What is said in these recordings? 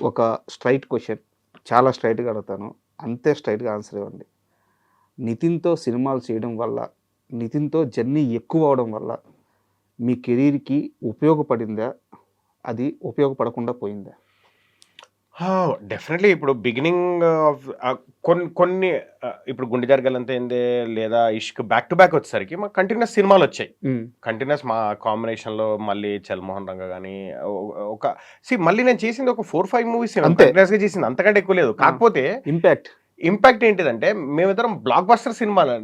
ఒక straight question చాలా స్ట్రైట్‌గా అడుగుతాను. అంతే స్ట్రైట్‌గా ఆన్సర్ ఇవ్వండి. నితిన్‌తో సినిమాలు చేయడం వల్ల, నితిన్‌తో జర్నీ ఎక్కువ అవ్వడం వల్ల మీ కెరీర్‌కి ఉపయోగపడిందా? అది ఉపయోగపడకుండా పోయిందా? డెఫినెట్లీ ఇప్పుడు బిగినింగ్ ఆఫ్ కొన్ని ఇప్పుడు 'గుండె జారిగల్లంతైందే' లేదా 'ఇష్క్' బ్యాక్ టు బ్యాక్ వచ్చేసరికి మాకు కంటిన్యూయస్ సినిమాలొచ్చాయి. హ్మ్. కంటిన్యూయస్ మా కాంబినేషన్‌లో మళ్ళీ 'చల్మోహన్ రంగ' గాని ఒక మళ్ళీ నేను చేసింది ఒక 4, 5 మూవీసే అంతే. కంటిన్యూయస్‌గా చేసింది. అంతకంటే ఎక్కువ లేదు. ఆ! కాకపోతే ఇంపాక్ట్. ఇంపాక్ట్ ఏంటిదంటే మేమిద్దరం బ్లాక్ బస్టర్ సినిమాలు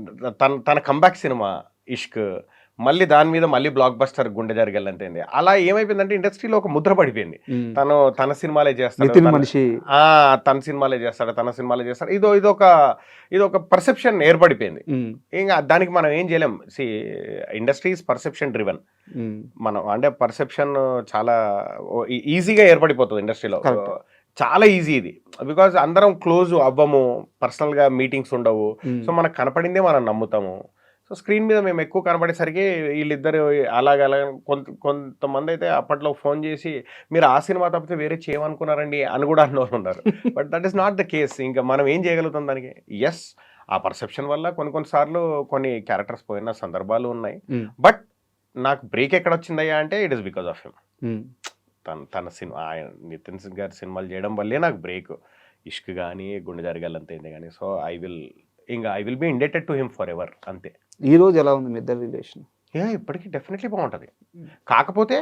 తన తన కమ్‌బ్యాక్ సినిమా 'ఇష్క్'. మళ్ళీ దాని మీద మళ్ళీ బ్లాక్ బస్టర్ 'గుండె జారిగల్లంతైందే.' అలా ఏమైపోయిందంటే ఇండస్ట్రీలో ఒక ముద్ర పడిపోయింది. హ్మ్. తన సినిమాలే చేస్తాడు. నితిన్ మనిషి. ఆ! తన సినిమాలే చేస్తాడు. తన సినిమాలే చేస్తాడు. ఇదొక పర్సెప్షన్ ఏర్పడిపోయింది. హ్మ్. ఇంగ దానికి మనం ఏం చేయలేం. Industry is perception driven. హ్మ్. మనం అంటే పర్సెప్షన్ చాలా ఈజీగా ఏర్పడిపోతది ఇండస్ట్రీలో. కరెక్ట్. చాలా ఈజీ ఇది. బికాజ్ అందరం క్లోజ్ అవ్వము. పర్సనల్‌గా మీటింగ్స్ ఉండవు. హ్మ్. సో, మనకు కనపడిందే మనం నమ్ముతాము. సో, స్క్రీన్ మీద మేము ఎక్కువ కనపడేసరికి ఈళ్ళిద్దరు అలాగలా కొంతమందైతే అప్పట్లో ఫోను చేసి, "మీరు ఆ సినిమా తప్పితే వేరే చేయమనుకున్నారండి" అని కూడా అన్నోళ్ళున్నారు. But that is not the case. ఇంక మనం ఏం చేయగలుగుతాం దానికి? యెస్, ఆ పర్సెప్షన్ వల్ల కొన్ని కొన్ని సార్లు కొన్ని క్యారెక్టర్స్ పోయిన సందర్భాలు ఉన్నాయి. హ్మ్. బట్ నాకు బ్రేక్ ఎక్కడొచ్చిందయ్యా అంటే it is because of him. హ్మ్. తన సినిమా ఆయన నితిన్ సింగ్ గారి సినిమాలు చేయడం వల్లే నాకు బ్రేక్. 'ఇష్క్' గాని, 'గుండె జారిగల్లంతైందే' గాని. So, I will be indebted to him for ever అంతే. ఈరోజు ఎలా ఉంది మీ ఇద్దరి రిలేషన్? ఇప్పటికి డెఫినెట్‌లీ బావుంటది. హ్మ్. కాకపోతే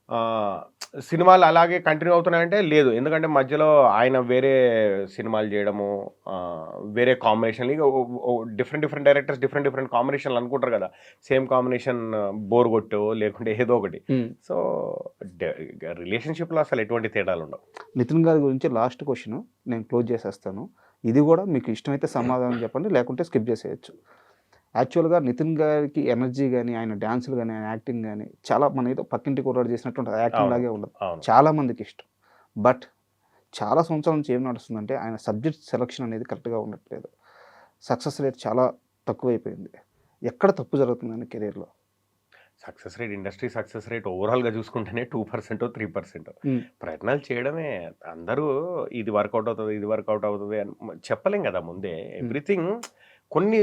ఆహ్, సినిమాలు అలాగే కంటిన్యూ అవుతున్నాయంటే లేదు. ఎందుకంటే మధ్యలో ఆయన వేరే సినిమాలు చేయడము, వేరే కాంబినేషన్‌లు ఇగ different different directors different different కాంబినేషన్‌లు అనుకుంటారు కదా! సేమ్ కాంబినేషన్ బోర్ కొట్టో లేకుంటే ఏదో ఒకటి. హ్మ్. సో, రిలేషన్‌షిప్‌లో అసలు ఎటువంటి తేడాలుండవు. నితిన్ గారి గురించి లాస్ట్ క్వెషన్ నేను క్లోజ్ చేసేస్తాను. ఇది గూడా మీకు ఇష్టమైతే సమాధానం చెప్పండి. లేకుంటే స్కిప్ చేసేయొచ్చు. యాక్చువల్‌గా నితిన్ గారికి ఎనర్జీ గాని, ఆయన డాన్సులు గాని, ఆయన యాక్టింగ్ గాని చాలా మన ఏదో పక్కింటి కుర్రాడు చేసినట్టు ఉంటది. యాక్టింగ్ అవును. లాగే ఉండదు. అవును. చాలా మందికి ఇష్టం. బట్ చాలా సంవత్సరాల నుంచి ఏం నడుస్తుందంటే ఆయన సబ్జెక్ట్ సెలక్షన్ అనేది కరెక్ట్‌గా ఉండట్లేదు. సక్సెస్ రేట్ చాలా తక్కువైపోయింది. ఎక్కడ తప్పు జరుగుతుందండి కెరియర్‌లో? ఇండస్ట్రీ సక్సెస్ రేట్ ఓవరాల్‌గా చూసుకుంటేనే 2%, 3%. హ్మ్. ప్రయత్నాలు చేయడమే. అందరూ ఇది వర్కౌట్ అవుతది, ఇది వర్కౌట్ అవుతది అని చెప్పలేం గదా! ముందే. హ్మ్. ఎవ్రీథింగ్ కొన్ని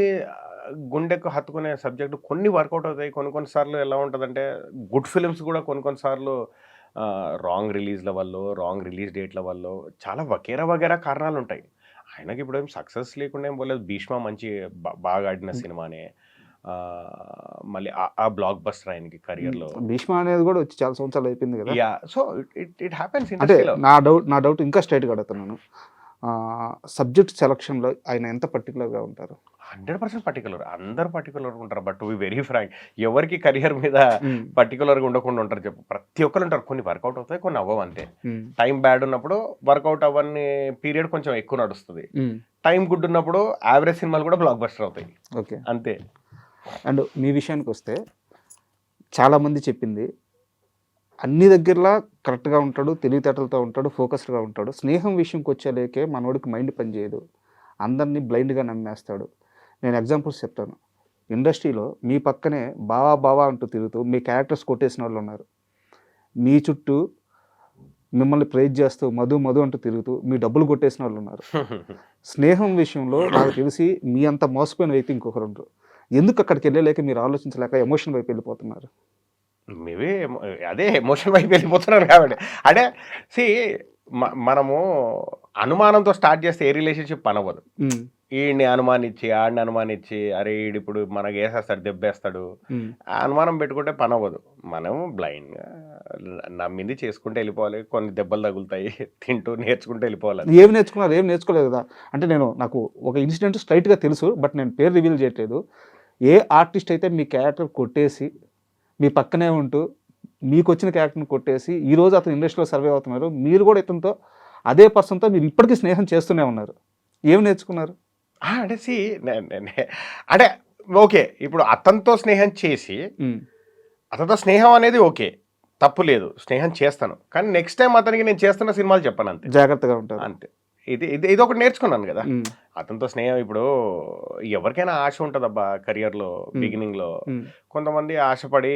గుండెకు హత్తుకునే సబ్జెక్ట్ కొన్ని వర్కౌట్ అవుతాయి. కొన్ని కొన్ని సార్లు ఎలా ఉంటదంటే గుడ్ ఫిల్మ్స్ గూడా కొన్ని కొన్ని సార్లు రాంగ్ రిలీజ్‌ల వల్లో, రాంగ్ రిలీజ్ డేట్‌ల వల్లో చాలా వగేరా వగేరా కారణాలుంటాయి. ఆయనకిప్పుడేం సక్సెస్ లేకుండా ఏం పోలేదు. 'భీష్మ' మంచి బాగా ఆడిన హ్మ్. సినిమానే. మళ్ళీ ఆ బ్లాక్ బస్టర్ ఆయనకి హ్మ్. కెరియర్‌లో. 'భీష్మ' అనేది గూడా వచ్చి చాలా సంవత్సరాలు అయిపోయింది గదా! సో, ఇట్ హ్యాపెన్స్ అంటే ఇండస్ట్రీలో. నా డౌట్ ఇంకా స్ట్రెయిట్‌గా అడుగుతున్నాను. సబ్జెక్ట్ సెలక్షన్‌లో ఆయన ఎంత పర్టిక్యులర్‌గా ఉంటారు? 100% పర్టిక్యులర్. అందరూ పర్టిక్యులర్‌గా ఉంటారు. But to be very frank, ఎవరికీ కెరియర్ మీద హ్మ్. పర్టిక్యులర్‌గా ఉండకుండా ఉంటారు చెప్పు. ప్రతి ఒక్కళ్ళు ఉంటారు. కొన్ని వర్కౌట్ అవుతాయి. కొన్ని అవ్వవు అంతే. హ్మ్. టైం బ్యాడ్ ఉన్నప్పుడు వర్కౌట్ అవ్వని పీరియడ్ కొంచెం ఎక్కువ నడుస్తది. హ్మ్. టైం గుడ్ ఉన్నప్పుడు యావరేజ్ సినిమాలు కూడా బ్లాక్ బస్టర్ అవుతాయి. ఓకే. అంతే. అండ్ మీ విషయానికొస్తే చాలామంది చెప్పింది అన్ని దగ్గరలా కరెక్ట్‌గా ఉంటాడు. తెలివితేటలతో ఉంటాడు. ఫోకస్డ్‌గా ఉంటాడు. స్నేహం విషయంకొచ్చేలేకే మనోడికి మైండ్ పనిచేయదు. అందరిని బ్లైండ్‌గా నమ్మేస్తాడు. నేను ఎగ్జాంపుల్స్ చెప్తాను. ఇండస్ట్రీలో మీ పక్కనే బావా, బావా అంటూ తిరుగుతూ మీ క్యారెక్టర్స్ కొట్టేసినోళ్ళున్నారు. మీ చుట్టూ మిమ్మల్ని ప్రైజ్ చేస్తూ మధు, మధు అంటూ తిరుగుతూ మీ డబ్బులు కొట్టేసినోళ్ళున్నారు. స్నేహం విషయంలో నాకు తెలిసి మీ అంత మోసపోయిన వ్యక్తి ఇంకొకరుండరు. ఎందుకు అక్కడికెళ్ళలేక మీరు ఆలోచించలేక ఎమోషన్ వైపు వెళ్ళిపోతున్నారు? మేబీ అదే ఎమోషన్ వైపు వెళ్ళిపోతున్నారు కాబట్టి. అంటే సీ మనము అనుమానంతో స్టార్ట్ చేస్తే ఏ రిలేషన్‌షిప్ పనవ్వదు. హ్మ్. ఈడిని అనుమానిచ్చి, ఆడిని అనుమానిచ్చి, అరే! ఈడిప్పుడు మనకేసేస్తాడు, దెబ్బేస్తాడు. హ్మ్. ఆ అనుమానం పెట్టుకుంటే పనవ్వదు. మనం బ్లైండ్‌గా నమ్మింది చేసుకుంటూ ఎళ్ళిపోవాలి. కొన్ని దెబ్బలు తగులుతాయి. తింటూ నేర్చుకుంటూ ఎళ్ళిపోవాలంతే. ఏమి నేర్చుకున్నారు? ఏమి నేర్చుకోలేదు గదా! అంటే నాకు ఒక ఇన్సిడెంట్ స్ట్రెయిట్‌గా తెలుసు. బట్ నేను పేరు రివీల్ చేయట్లేదు. ఏ ఆర్టిస్ట్ అయితే మీ క్యారెక్టర్ కొట్టేసి, మీ పక్కనే ఉంటూ, మీకొచ్చిన క్యారెక్టర్‌ని కొట్టేసి, ఈరోజు అతను ఇండస్ట్రీలో సర్వైవ్ అవుతున్నారు. మీరు గూడా ఇతనితో అదే పర్సన్‌తో మీరు ఇప్పటికి స్నేహం చేస్తూనే ఉన్నారు. ఏమి నేర్చుకున్నారు? అంటే సీ నే నే నే అంటే ఓకే. ఇప్పుడు అతనితో స్నేహం చేసి, హ్మ్. అతనితో స్నేహం అనేది ఓకే. తప్పు లేదు. స్నేహం చేస్తాను. కానీ నెక్స్ట్ టైమ్ అతనికి నేను చేస్తున్న సినిమాలు చెప్పనంతే. జాగ్రత్తగా ఉంటారు. అంతే. ఇది ఇది ఇది ఒకటి నేర్చుకున్నాను కదా ఉమ్, అతనితో స్నేహం. ఇప్పుడు ఎవరికైనా ఆశ ఉంటుందబ్బా కెరియర్లో బిగినింగ్లో. ఉమ్, కొంతమంది ఆశపడి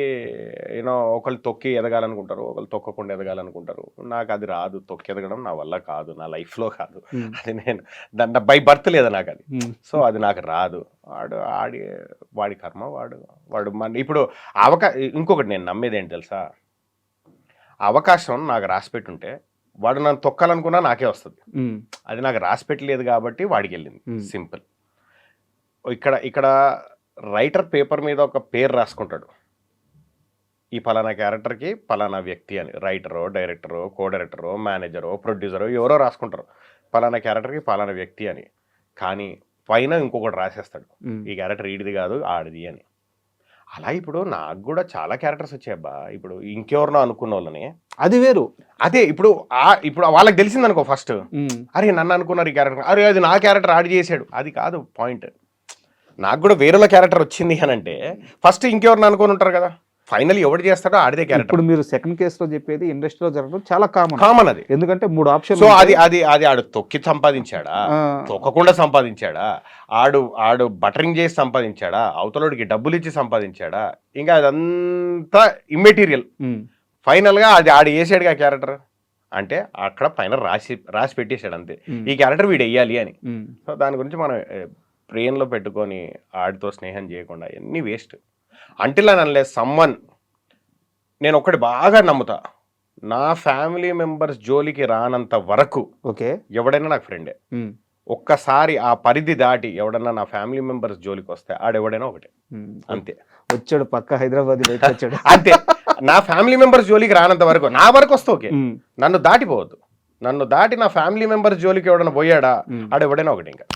యూనో ఒకళ్ళు తొక్కి ఎదగాలనుకుంటారు, ఒకళ్ళు తొక్కకుండా ఎదగాలనుకుంటారు. నాకు అది రాదు, తొక్కి ఎదగడం నా వల్ల కాదు, నా లైఫ్లో కాదు. ఉమ్, అది నేను దాంట్లో బై బర్త్ లేదు నాకు అది. ఉమ్, సో అది నాకు రాదు. వాడి కర్మ వాడు మన ఇప్పుడు ఇంకొకటి నేను నమ్మేది ఏంటి తెలుసా, అవకాశం నాకు రాసిపెట్టుంటే వాడు నన్ను తొక్కాలనుకున్నా నాకే వస్తుంది. ఉమ్, అది నాకు రాసిపెట్టలేదు కాబట్టి వాడికి వెళ్ళింది. సింపుల్. ఇక్కడ రైటర్ పేపర్ మీద ఒక పేరు రాసుకుంటాడు, ఈ పలానా క్యారెక్టర్కి పలానా వ్యక్తి అని. రైటరో, డైరెక్టరో, కో డైరెక్టరో, మేనేజరో, ప్రొడ్యూసరో ఎవరో రాసుకుంటారు పలానా క్యారెక్టర్కి పలానా వ్యక్తి అని. కానీ పైన ఇంకొకటి రాసేస్తాడు, ఉమ్, ఈ క్యారెక్టర్ ఈడిది కాదు ఆడిది అని. అలా ఇప్పుడు నాకు కూడా చాలా క్యారెక్టర్స్ వచ్చాయబ్బా. ఇప్పుడు ఇంకెవరినో అనుకున్న వాళ్ళని, అది వేరు. అదే ఇప్పుడు ఇప్పుడు వాళ్ళకి తెలిసిందనుకో ఫస్ట్, ఉమ్, అరే నన్ను అనుకున్నారు ఈ క్యారెక్టర్, అరే అది నా క్యారెక్టర్ ఆడి చేశాడు. అది కాదు పాయింట్. నాకు కూడా వేరేల క్యారెక్టర్ వచ్చింది అని అంటే ఫస్ట్ ఇంకెవరిని అనుకుని ఉంటారు కదా. ఫైనల్ ఎవడు చేస్తాడో ఆడిదే క్యారెక్టర్. ఇప్పుడు మీరు సెకండ్ కేసులో చెప్పేది ఇండస్ట్రీలో జరగడం చాలా కామన్. కామన్ అది. ఎందుకంటే 3 ఆప్షన్. సో అది ఆడు తొక్కి సంపాదించాడా, తొక్కకుండా సంపాదించాడా, ఆడు బటరింగ్ చేసి సంపాదించాడా, అవతలోడికి డబ్బులు ఇచ్చి సంపాదించాడా, ఇంకా అదంతా ఇమ్మెటీరియల్. ఫైనల్గా అది ఆడు వేసాడు ఆ క్యారెక్టర్ అంటే అక్కడ పైన రాసి పెట్టేశాడు అంతే, ఈ క్యారెక్టర్ వీడు వెయ్యాలి అని. సో దాని గురించి మనం బ్రెయిన్లో పెట్టుకొని ఆడితో స్నేహం చేయకుండా ఎన్ని waste. Until and unless someone, నేను ఒకటి బాగా నమ్ముతా, నా ఫ్యామిలీ మెంబర్స్ జోలికి రానంత వరకు ఓకే ఎవడైనా నాకు ఫ్రెండే. ఒక్కసారి ఆ పరిధి దాటి ఎవడన్నా నా ఫ్యామిలీ మెంబర్స్ జోలికి వస్తే ఆడెవడైనా ఒకటే, అంతే. వచ్చాడు పక్క హైదరాబాద్ బయటకు వచ్చాడు అంతే. నా ఫ్యామిలీ మెంబర్స్ జోలికి రానంత వరకు, నా వరకు వస్తే ఓకే, నన్ను దాటిపోవద్దు. నన్ను దాటి నా ఫ్యామిలీ మెంబర్స్ జోలికి ఎవడన్నా పోయాడా ఆడెవడైనా ఒకటి. ఇంకా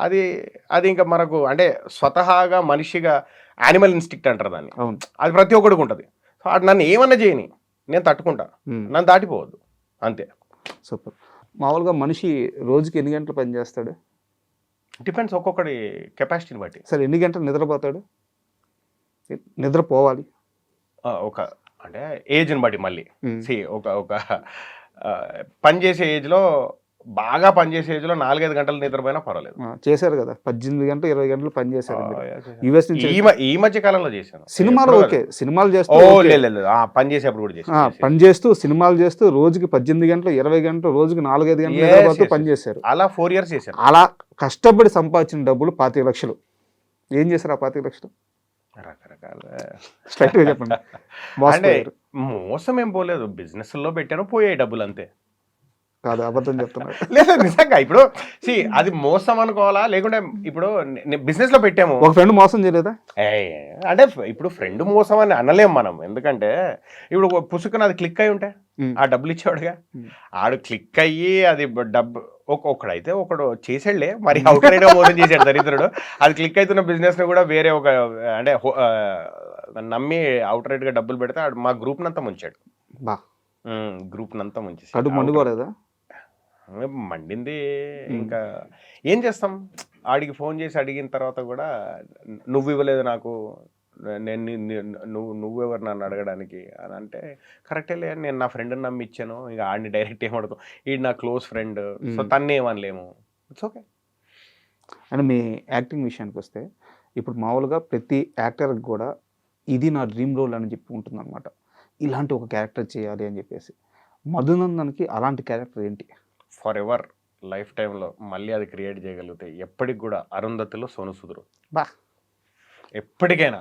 అది ఇంకా మనకు అంటే స్వతహాగా మనిషిగా యానిమల్ ఇన్స్టిక్ట్ అంటారు దాన్ని, అది ప్రతి ఒక్కడికి ఉంటుంది. సో అది నన్ను ఏమన్నా చేయని నేను తట్టుకుంటా, నన్ను దాటిపోవద్దు, అంతే. సూపర్. మామూలుగా మనిషి రోజుకి ఎన్ని గంటలు పని చేస్తాడు? డిపెండ్స్ ఒక్కొక్కడి కెపాసిటీని బట్టి. సరే ఎన్ని గంటలు నిద్రపోతాడు? నిద్రపోవాలి ఒక అంటే ఏజ్ని బట్టి మళ్ళీ ఒక పనిచేసే ఏజ్లో, బాగా పనిచేసే ఏజ్లో 4-5 గంటలు నిద్రపోయినా పర్వాలేదు. చేశారు కదా 18 గంటలు 20 గంటలు పని చేశారు యుఎస్ నుంచి. ఈ మధ్య కాలంలో చేశాను సినిమాలు. ఓకే, సినిమాలు చేస్తూ పని చేసేప్పుడు కూడా చేశాను. పని చేస్తూ సినిమాలు చేస్తూ రోజుకి 18 గంటలు 20 గంటలు రోజుకి 4-5 గంటలు నిద్రపోతూ పని చేశారు. అలా 4 years చేశాను. అలా కష్టపడి సంపాదించిన డబ్బులు 25 లక్షలు. ఏం చేశారు ఆ 25 లక్షలు? రకరకాల స్ట్రైట్గా చెప్పండి. అంటే మోసం ఏం పోలేదు, బిజినెస్ లో పెట్టాను, పోయాయి డబ్బులు అంతే. కాదు, అబద్ధం చెప్తున్నారు. లేదు నిజంగా. ఇప్పుడు అది మోసం అనుకోవాలా, లేకుంటే ఇప్పుడు బిజినెస్ లో పెట్టాము, ఒక ఫ్రెండ్ మోసం చేయలేదా? అంటే ఇప్పుడు ఫ్రెండ్ మోసం అని అనలేం మనం. ఎందుకంటే ఇప్పుడు పుసుకుని అది క్లిక్ అయి ఉంటే ఆ డబ్బులు ఇచ్చేవాడుగా, ఆడు క్లిక్ అయ్యి అది డబ్బు ఒకడైతే ఒకడు చేసాడులే, మరి అవుట్ రైడ్ మోసం చేశాడు దరిద్రుడు. అది క్లిక్ అవుతున్న బిజినెస్ ని కూడా వేరే ఒక అంటే నమ్మి అవుట్ రైట్ గా డబ్బులు పెడితే మా గ్రూప్ నంతా ముంచాడు. గ్రూప్ నంతా ముంచేసి అటు మండుకోలేదా? మండింది. ఇంకా ఏం చేస్తాం, ఆడికి ఫోన్ చేసి అడిగిన తర్వాత కూడా నువ్వు ఇవ్వలేదు నాకు, నువ్వెవరు నన్ను అడగడానికి అని అంటే, కరెక్టే లే, నేను నా ఫ్రెండ్ని నమ్మి ఇచ్చాను, ఇక ఆడిని డైరెక్ట్ ఏమడతాం, ఈడు నా క్లోజ్ ఫ్రెండ్, సో తన్ను ఏమనలేము, ఇట్స్ ఓకే. అండ్ మీ యాక్టింగ్ విషయానికి వస్తే, ఇప్పుడు మామూలుగా ప్రతి యాక్టర్కి కూడా ఇది నా డ్రీమ్ రోల్ అని చెప్పి ఉంటుంది అనమాట, ఇలాంటి ఒక క్యారెక్టర్ చేయాలి అని చెప్పేసి. మధునందన్కి అలాంటి క్యారెక్టర్ ఏంటి? ఫర్ ఎవర్ లైఫ్ టైంలో మళ్ళీ అది క్రియేట్ చేయగలిగితే ఎప్పటికి కూడా అరుంధతిలో సోను సూద్. బా, ఎప్పటికైనా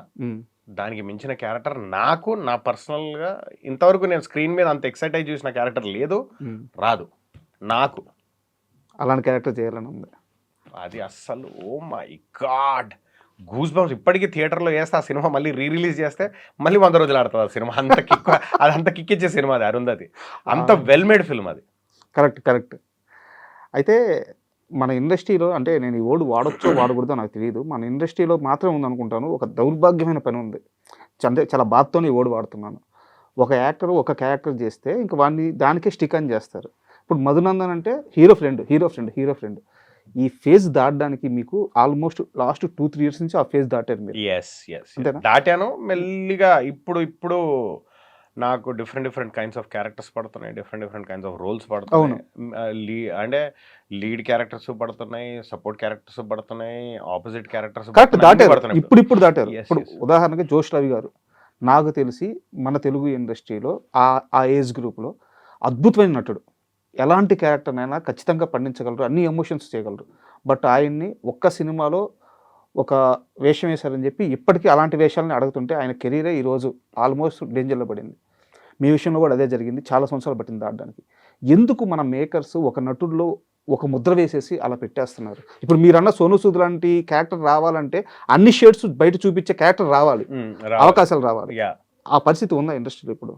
దానికి మించిన క్యారెక్టర్ నాకు నా పర్సనల్గా ఇంతవరకు నేను స్క్రీన్ మీద అంత ఎక్సైట్ అయి చూసిన క్యారెక్టర్ లేదు, రాదు నాకు. అలాంటి క్యారెక్టర్ చేయాలని ఉంది అది అస్సలు. Oh my god, goosebumps. ఇప్పటికీ థియేటర్లో వేస్తే ఆ సినిమా మళ్ళీ రిలీజ్ చేస్తే మళ్ళీ 100 రోజులు ఆడుతుంది ఆ సినిమా. అంత కిక్, అది అంత కిక్ ఇచ్చే సినిమా అది అరుంధతి. అంత వెల్ మేడ్ ఫిల్మ్ అది. కరెక్ట్. అయితే మన ఇండస్ట్రీలో, అంటే నేను ఈ వర్డ్ వాడొచ్చో వాడకూడదో నాకు తెలియదు, మన ఇండస్ట్రీలో మాత్రం ఉందనుకుంటాను, ఒక దౌర్భాగ్యమైన పని ఉంది. అంటే చాలా బాధతోనే ఈ వర్డ్ వాడుతున్నాను. ఒక యాక్టర్ ఒక క్యారెక్టర్ చేస్తే ఇంక వాడిని దానికే స్టిక్ అని చేస్తారు. ఇప్పుడు మధునందన్ అంటే హీరో ఫ్రెండ్. ఈ ఫేజ్ దాటడానికి మీకు ఆల్మోస్ట్ లాస్ట్ 2-3 years నుంచి ఆ ఫేజ్ దాటారు మీరు. ఎస్ దాటాను మెల్లిగా. ఇప్పుడు నాకు డిఫరెంట్ కైండ్స్ ఆఫ్ క్యారెక్టర్స్ పడుతున్నాయి, డిఫరెంట్ కైండ్స్ ఆఫ్ రోల్స్ అవును. పడుతున్నాయి. అంటే లీడ్ క్యారెక్టర్స్ పడుతున్నాయి, సపోర్ట్ క్యారెక్టర్స్ పడుతున్నాయి, ఆపోజిట్ క్యారెక్టర్స్ కరెక్ట్ దాటారు, ఇప్పుడు దాటారు. Yes, ఇప్పుడు yes. ఉదాహరణకి జోష్ రవి గారు నాకు తెలిసి మన తెలుగు ఇండస్ట్రీలో ఆ ఏజ్ గ్రూప్లో అద్భుతమైన నటుడు. ఎలాంటి క్యారెక్టర్నైనా ఖచ్చితంగా పండించగలరు, అన్ని ఎమోషన్స్ చేయగలరు. బట్ ఆయన్ని ఒక్క సినిమాలో ఒక వేషం వేశారని చెప్పి ఇప్పటికీ అలాంటి వేషాలని అడుగుతుంటే ఆయన కెరీరే ఈరోజు ఆల్మోస్ట్ డేంజర్లో పడింది. మీ విషయంలో కూడా అదే జరిగింది, చాలా సంవత్సరాలు పట్టింది దాటడానికి. ఎందుకు మన మేకర్స్ ఒక నటుడిలో ఒక ముద్ర వేసేసి అలా పెట్టేస్తున్నారు? ఇప్పుడు మీరన్న సోను సూద్ లాంటి క్యారెక్టర్ రావాలంటే అన్ని షేడ్స్ బయట చూపించే క్యారెక్టర్ రావాలి, అవకాశాలు రావాలి. యా ఆ పరిస్థితి ఉందా ఇండస్ట్రీలో ఇప్పుడు?